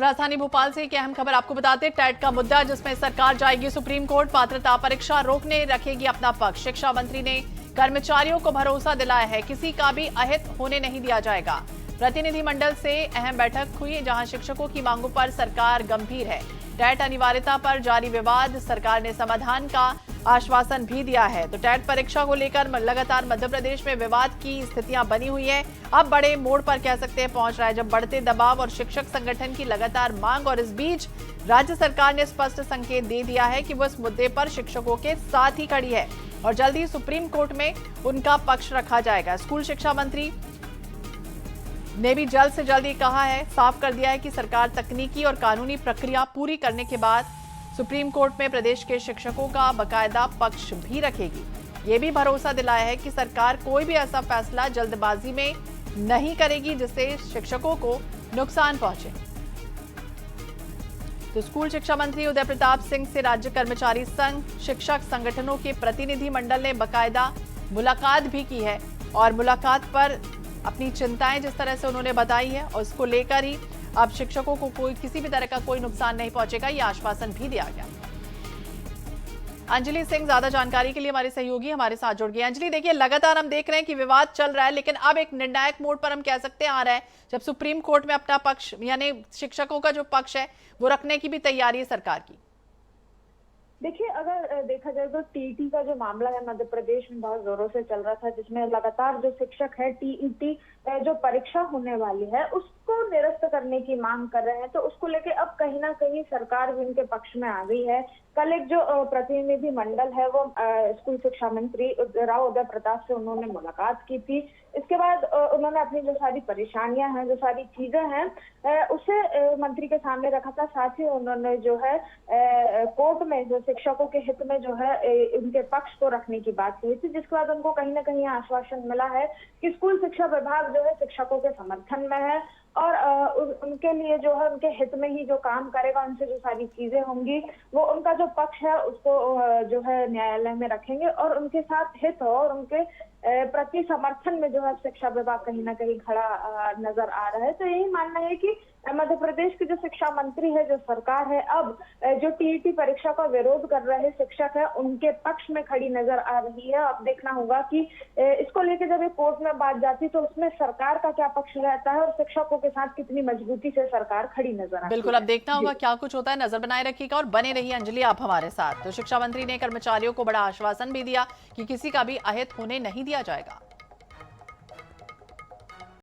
राजधानी भोपाल से एक अहम खबर आपको बताते, टेट का मुद्दा जिसमें सरकार जाएगी सुप्रीम कोर्ट, पात्रता परीक्षा रोकने रखेगी अपना पक्ष। शिक्षा मंत्री ने कर्मचारियों को भरोसा दिलाया है, किसी का भी अहित होने नहीं दिया जाएगा। प्रतिनिधिमंडल से अहम बैठक हुई जहां शिक्षकों की मांगों पर सरकार गंभीर है। टेट अनिवार्यता पर जारी विवाद, सरकार ने समाधान का आश्वासन भी दिया है। तो टेट परीक्षा को लेकर लगातार मध्य प्रदेश में विवाद की स्थितियां बनी हुई है। अब बड़े मोड़ पर कह सकते हैं पहुंच रहा है, जब बढ़ते दबाव और शिक्षक संगठन की लगातार मांग, और इस बीच राज्य सरकार ने स्पष्ट संकेत दे दिया है कि वो इस मुद्दे पर शिक्षकों के साथ ही खड़ी है और जल्द ही सुप्रीम कोर्ट में उनका पक्ष रखा जाएगा। स्कूल शिक्षा मंत्री ने भी जल्द से जल्द ये कहा है, साफ कर दिया है कि सरकार तकनीकी और कानूनी प्रक्रिया पूरी करने के बाद सुप्रीम कोर्ट में प्रदेश के शिक्षकों का बाकायदा पक्ष भी रखेगी। ये भी भरोसा दिलाया है कि सरकार कोई भी ऐसा फैसला जल्दबाजी में नहीं करेगी जिससे शिक्षकों को नुकसान पहुंचे। तो स्कूल शिक्षा मंत्री उदय प्रताप सिंह से राज्य कर्मचारी संघ, शिक्षक संगठनों के प्रतिनिधि मंडल ने बाकायदा मुलाकात भी की है और मुलाकात पर अपनी चिंताएं जिस तरह से उन्होंने बताई है और उसको लेकर ही अब शिक्षकों को कोई किसी भी तरह का कोई नुकसान नहीं पहुंचेगा, ये आश्वासन भी दिया गया। अंजलि सिंह ज्यादा जानकारी के लिए हमारे सहयोगी हमारे साथ जुड़ गए। अंजलि, देखिए लगातार हम देख रहे हैं कि विवाद चल रहा है, लेकिन अब एक निर्णायक मोड़ पर हम कह सकते हैं आ रहा है, जब सुप्रीम कोर्ट में अपना पक्ष यानी शिक्षकों का जो पक्ष है वो रखने की भी तैयारी है सरकार की। देखिए, अगर देखा जाए तो टीईटी का जो मामला है मध्य प्रदेश में बहुत जोरों से चल रहा था, जिसमें लगातार जो शिक्षक है टीईटी जो परीक्षा होने वाली है उसको निरस्त करने की मांग कर रहे हैं। तो उसको लेके अब कहीं ना कहीं सरकार भी उनके पक्ष में आ गई है। कल एक जो प्रतिनिधि मंडल है वो स्कूल शिक्षा मंत्री राव उदय प्रताप से उन्होंने मुलाकात की थी। इसके बाद उन्होंने अपनी जो सारी परेशानियां हैं, जो सारी चीजें हैं उसे मंत्री के सामने रखा था। साथ ही उन्होंने जो है कोर्ट में जो शिक्षकों के हित में जो है उनके पक्ष को रखने की बात कही थी, जिसके बाद उनको कहीं ना कहीं आश्वासन मिला है कि स्कूल शिक्षा विभाग जो है शिक्षकों के समर्थन में है और उनके लिए जो है उनके हित में ही जो काम करेगा, उनसे जो सारी चीजें होंगी वो उनका जो पक्ष है उसको जो है न्यायालय में रखेंगे और उनके साथ हित हो और उनके प्रति समर्थन में जो है शिक्षा विभाग कहीं ना कहीं खड़ा नजर आ रहा है। तो यही मानना है कि मध्य प्रदेश की जो शिक्षा मंत्री है, जो सरकार है, अब जो टीईटी परीक्षा का विरोध कर रहे शिक्षक है उनके पक्ष में खड़ी नजर आ रही है। अब देखना होगा कि इसको लेकर जब ये कोर्ट में बात जाती तो उसमें सरकार का क्या पक्ष रहता है और शिक्षकों के साथ कितनी मजबूती से सरकार खड़ी नजर आती है। बिल्कुल, अब देखना होगा क्या कुछ होता है। नजर बनाए रखिएगा और बने रहिए अंजलि आप हमारे साथ। तो शिक्षा मंत्री ने कर्मचारियों को बड़ा आश्वासन भी दिया कि किसी का भी अहित होने नहीं दिया जाएगा।